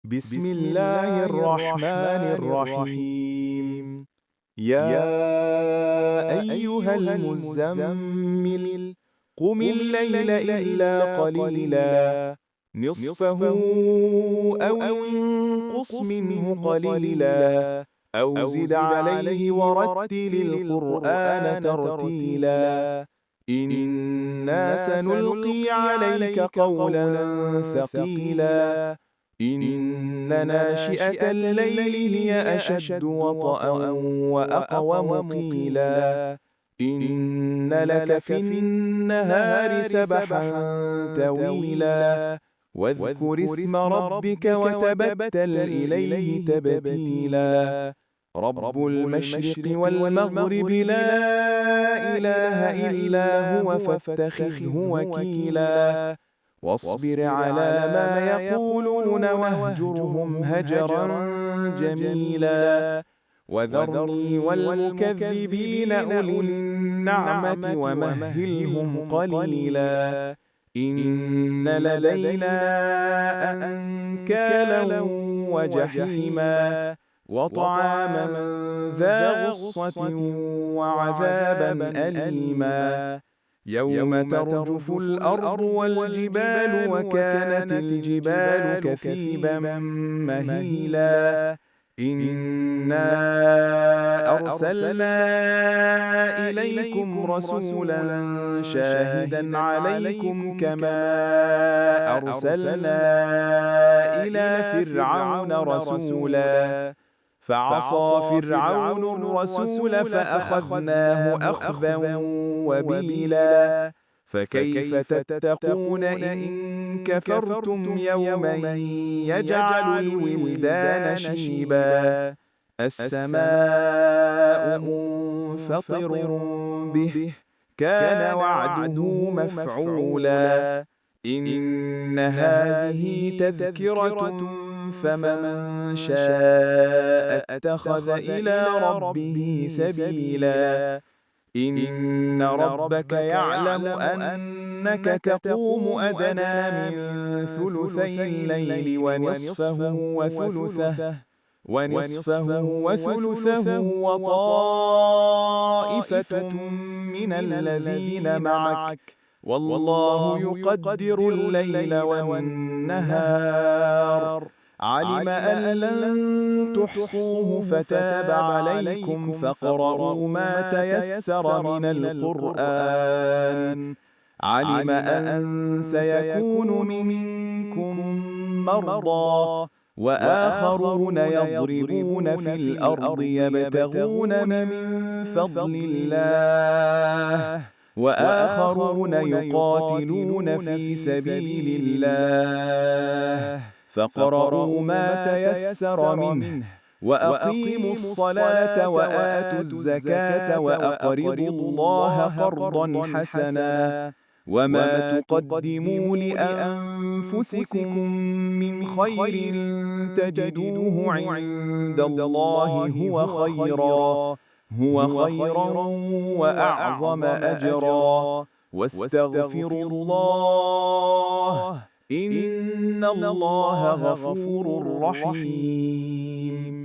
بسم الله الرحمن الرحيم. يا أيها المزمل قم الليل إلا قليلا نصفه أو انقص منه قليلا أو زد عليه ورتل القرآن ترتيلا إنا سنلقي عليك قولا ثقيلا إن ناشئة الليل هي أشد وطئا وأقوم قيلا إن لك في النهار سبحا طويلا واذكر اسم ربك وتبتل إليه تبتيلا رب المشرق والمغرب لا إله إلا هو فاتخذه وكيلا واصبر على ما يقولون واهجرهم هجرا جميلا وذرني والمكذبين أولي النعمة ومهلهم قليلا إن لدينا أنكالا وجحيما وطعاما ذا غصة وعذابا أليما يوم ترجف الأرض والجبال وكانت الجبال كثيبا مهيلا إنا أرسلنا إليكم رسولا شاهدا عليكم كما أرسلنا إلى فرعون رسولا فعصى فرعون الرسول فأخذناه أخذا وبيلا فكيف تتقون إن كفرتم يوما يجعل الولدان شيبا السماء منفطر به كان وعده مفعولا إن هذه تذكرة فمن شاء اتخذ إلى ربه سبيلا إن ربك يعلم أنك تقوم أدنى من ثلثي الليل ونصفه وثلثه وطائفة من الذين معك والله يقدر الليل والنهار علم أن لن تحصوه فتاب عليكم فاقرؤوا ما تيسر من القرآن علم أن سيكون منكم مرضى وآخرون يضربون في الأرض يبتغون من فضل الله وآخرون يقاتلون في سبيل الله فاقرؤوا ما تيسر منه وأقيموا الصلاة وآتوا الزكاة وأقرضوا الله قرضا حسنا وما تقدموا لأنفسكم من خير تجدوه عند الله هو خيرا وأعظم أجرا واستغفروا الله إن الله غفور رحيم.